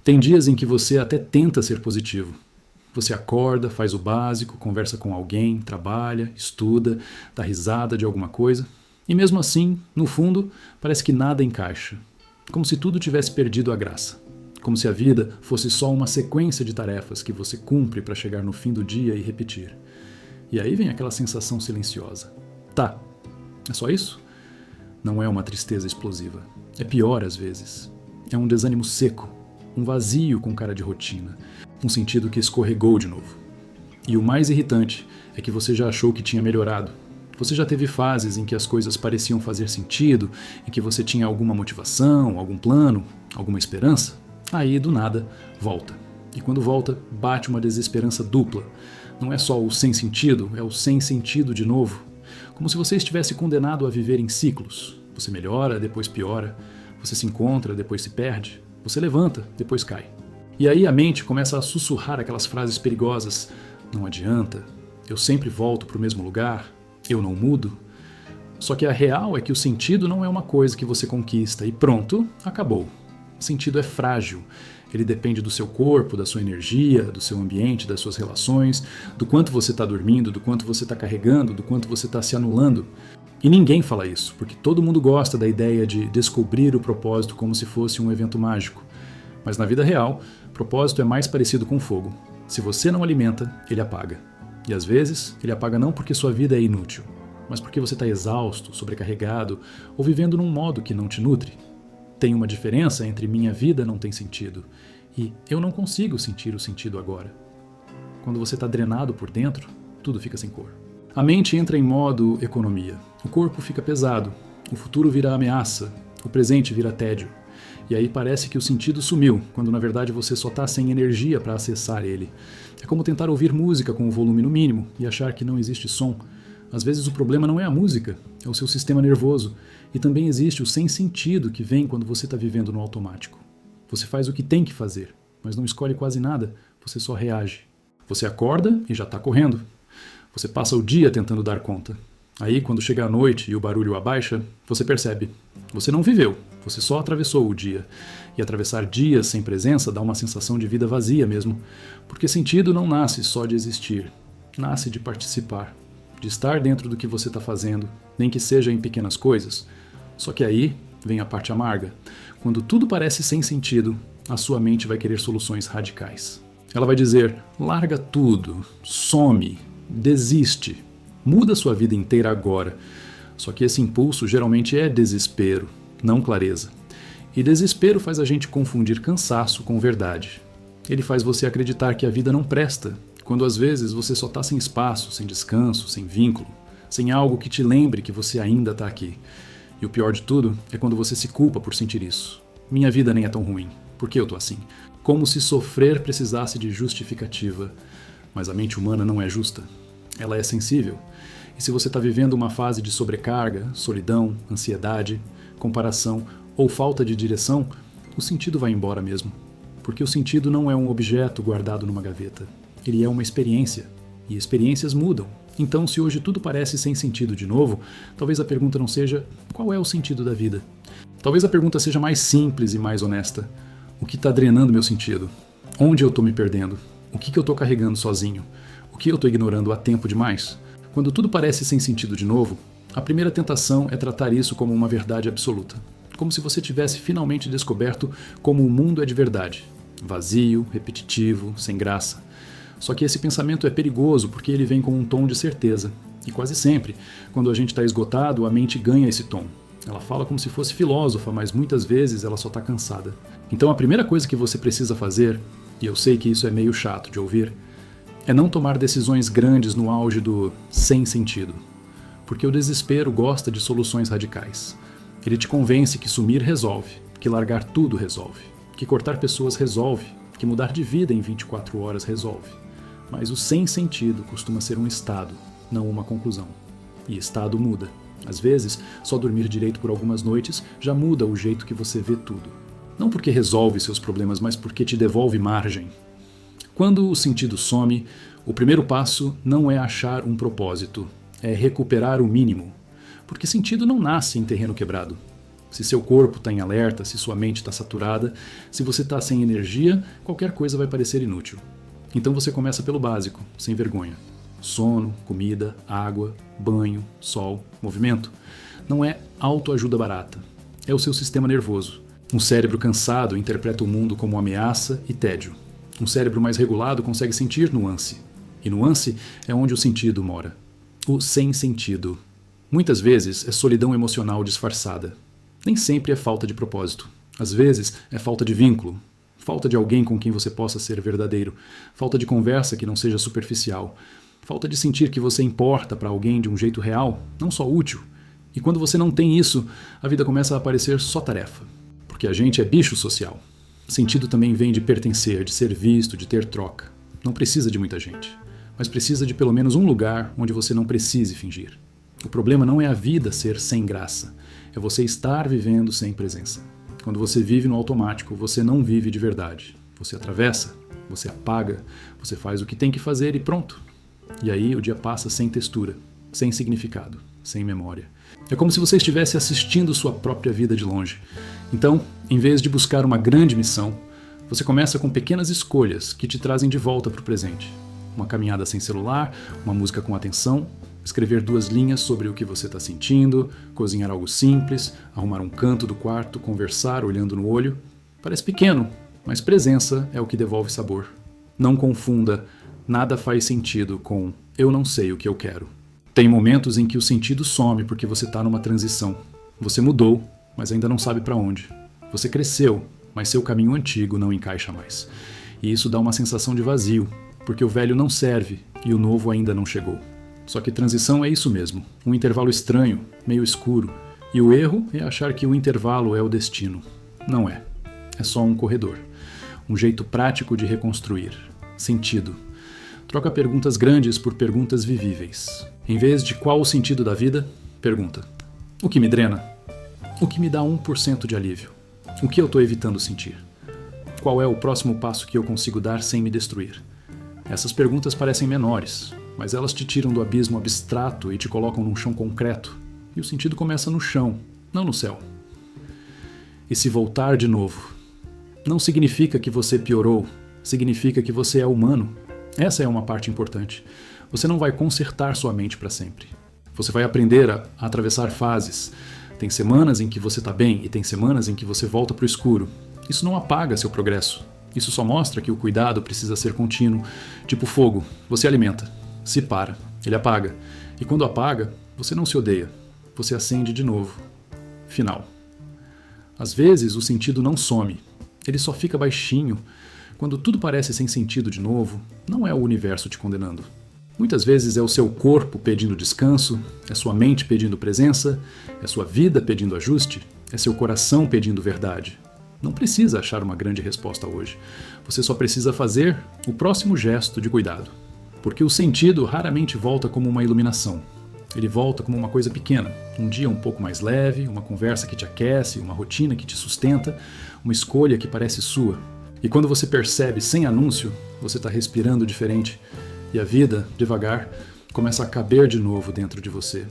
Tem dias em que você até tenta ser positivo. Você acorda, faz o básico, conversa com alguém, trabalha, estuda, dá risada de alguma coisa. E mesmo assim, no fundo, parece que nada encaixa. Como se tudo tivesse perdido a graça. Como se a vida fosse só uma sequência de tarefas que você cumpre para chegar no fim do dia e repetir. E aí vem aquela sensação silenciosa. Tá, é só isso? Não é uma tristeza explosiva. É pior às vezes. É um desânimo seco, um vazio com cara de rotina, um sentido que escorregou de novo. E o mais irritante é que você já achou que tinha melhorado. Você já teve fases em que as coisas pareciam fazer sentido, em que você tinha alguma motivação, algum plano, alguma esperança. Aí, do nada, volta. E quando volta, bate uma desesperança dupla. Não é só o sem sentido, é o sem sentido de novo. Como se você estivesse condenado a viver em ciclos. Você melhora, depois piora. Você se encontra, depois se perde. Você levanta, depois cai. E aí a mente começa a sussurrar aquelas frases perigosas. Não adianta, eu sempre volto para o mesmo lugar, eu não mudo. Só que a real é que o sentido não é uma coisa que você conquista e pronto, acabou. O sentido é frágil. Ele depende do seu corpo, da sua energia, do seu ambiente, das suas relações, do quanto você está dormindo, do quanto você está carregando, do quanto você está se anulando. E ninguém fala isso, porque todo mundo gosta da ideia de descobrir o propósito como se fosse um evento mágico. Mas na vida real, propósito é mais parecido com fogo. Se você não alimenta, ele apaga. E às vezes, ele apaga não porque sua vida é inútil, mas porque você está exausto, sobrecarregado ou vivendo num modo que não te nutre. Tem uma diferença entre minha vida não tem sentido e eu não consigo sentir o sentido agora. Quando você está drenado por dentro, tudo fica sem cor. A mente entra em modo economia. O corpo fica pesado, o futuro vira ameaça, o presente vira tédio. E aí parece que o sentido sumiu, quando na verdade você só está sem energia para acessar ele. É como tentar ouvir música com o volume no mínimo e achar que não existe som. Às vezes o problema não é a música, é o seu sistema nervoso. E também existe o sem sentido que vem quando você está vivendo no automático. Você faz o que tem que fazer, mas não escolhe quase nada, você só reage. Você acorda e já está correndo. Você passa o dia tentando dar conta. Aí, quando chega a noite e o barulho abaixa, você percebe. Você não viveu, você só atravessou o dia. E atravessar dias sem presença dá uma sensação de vida vazia mesmo. Porque sentido não nasce só de existir. Nasce de participar. De estar dentro do que você está fazendo, nem que seja em pequenas coisas. Só que aí vem a parte amarga. Quando tudo parece sem sentido, a sua mente vai querer soluções radicais. Ela vai dizer, larga tudo, some, desiste, muda sua vida inteira agora. Só que esse impulso geralmente é desespero, não clareza. E desespero faz a gente confundir cansaço com verdade. Ele faz você acreditar que a vida não presta, quando às vezes você só está sem espaço, sem descanso, sem vínculo, sem algo que te lembre que você ainda está aqui. E o pior de tudo é quando você se culpa por sentir isso. Minha vida nem é tão ruim, por que eu tô assim? Como se sofrer precisasse de justificativa. Mas a mente humana não é justa. Ela é sensível. E se você está vivendo uma fase de sobrecarga, solidão, ansiedade, comparação ou falta de direção, o sentido vai embora mesmo. Porque o sentido não é um objeto guardado numa gaveta. Ele é uma experiência. E experiências mudam. Então, se hoje tudo parece sem sentido de novo, talvez a pergunta não seja qual é o sentido da vida. Talvez a pergunta seja mais simples e mais honesta. O que está drenando meu sentido? Onde eu estou me perdendo? O que eu estou carregando sozinho? O que eu estou ignorando há tempo demais? Quando tudo parece sem sentido de novo, a primeira tentação é tratar isso como uma verdade absoluta. Como se você tivesse finalmente descoberto como o mundo é de verdade. Vazio, repetitivo, sem graça. Só que esse pensamento é perigoso porque ele vem com um tom de certeza. E quase sempre, quando a gente está esgotado, a mente ganha esse tom. Ela fala como se fosse filósofa, mas muitas vezes ela só está cansada. Então a primeira coisa que você precisa fazer, e eu sei que isso é meio chato de ouvir, é não tomar decisões grandes no auge do sem sentido. Porque o desespero gosta de soluções radicais. Ele te convence que sumir resolve, que largar tudo resolve, que cortar pessoas resolve, que mudar de vida em 24 horas resolve. Mas o sem sentido costuma ser um estado, não uma conclusão. E estado muda. Às vezes, só dormir direito por algumas noites já muda o jeito que você vê tudo. Não porque resolve seus problemas, mas porque te devolve margem. Quando o sentido some, o primeiro passo não é achar um propósito, é recuperar o mínimo. Porque sentido não nasce em terreno quebrado. Se seu corpo está em alerta, se sua mente está saturada, se você está sem energia, qualquer coisa vai parecer inútil. Então você começa pelo básico, sem vergonha. Sono, comida, água, banho, sol, movimento. Não é autoajuda barata. É o seu sistema nervoso. Um cérebro cansado interpreta o mundo como ameaça e tédio. Um cérebro mais regulado consegue sentir nuance. E nuance é onde o sentido mora. O sem sentido. Muitas vezes é solidão emocional disfarçada. Nem sempre é falta de propósito. Às vezes é falta de vínculo. Falta de alguém com quem você possa ser verdadeiro. Falta de conversa que não seja superficial. Falta de sentir que você importa para alguém de um jeito real, não só útil. E quando você não tem isso, a vida começa a aparecer só tarefa. Porque a gente é bicho social. Sentido também vem de pertencer, de ser visto, de ter troca. Não precisa de muita gente, mas precisa de pelo menos um lugar onde você não precise fingir. O problema não é a vida ser sem graça, é você estar vivendo sem presença. Quando você vive no automático, você não vive de verdade. Você atravessa, você apaga, você faz o que tem que fazer e pronto. E aí o dia passa sem textura, sem significado, sem memória. É como se você estivesse assistindo sua própria vida de longe. Então, em vez de buscar uma grande missão, você começa com pequenas escolhas que te trazem de volta para o presente. Uma caminhada sem celular, uma música com atenção, escrever 2 linhas sobre o que você está sentindo, cozinhar algo simples, arrumar um canto do quarto, conversar olhando no olho. Parece pequeno, mas presença é o que devolve sabor. Não confunda nada faz sentido com eu não sei o que eu quero. Tem momentos em que o sentido some porque você está numa transição. Você mudou, mas ainda não sabe para onde. Você cresceu, mas seu caminho antigo não encaixa mais. E isso dá uma sensação de vazio, porque o velho não serve e o novo ainda não chegou. Só que transição é isso mesmo, um intervalo estranho, meio escuro. E o erro é achar que o intervalo é o destino. Não é. É só um corredor. Um jeito prático de reconstruir. Sentido. Troca perguntas grandes por perguntas vivíveis. Em vez de qual o sentido da vida, pergunta: o que me drena? O que me dá 1% de alívio? O que eu estou evitando sentir? Qual é o próximo passo que eu consigo dar sem me destruir? Essas perguntas parecem menores, mas elas te tiram do abismo abstrato e te colocam num chão concreto. E o sentido começa no chão, não no céu. E se voltar de novo, não significa que você piorou, significa que você é humano. Essa é uma parte importante. Você não vai consertar sua mente para sempre. Você vai aprender a atravessar fases. Tem semanas em que você está bem e tem semanas em que você volta para o escuro. Isso não apaga seu progresso. Isso só mostra que o cuidado precisa ser contínuo. Tipo fogo, você alimenta, se para, ele apaga. E quando apaga, você não se odeia. Você acende de novo. Final. Às vezes o sentido não some. Ele só fica baixinho. Quando tudo parece sem sentido de novo, não é o universo te condenando. Muitas vezes é o seu corpo pedindo descanso, é sua mente pedindo presença, é sua vida pedindo ajuste, é seu coração pedindo verdade. Não precisa achar uma grande resposta hoje. Você só precisa fazer o próximo gesto de cuidado. Porque o sentido raramente volta como uma iluminação. Ele volta como uma coisa pequena. Um dia um pouco mais leve, uma conversa que te aquece, uma rotina que te sustenta, uma escolha que parece sua. E quando você percebe sem anúncio, você está respirando diferente. E a vida, devagar, começa a caber de novo dentro de você.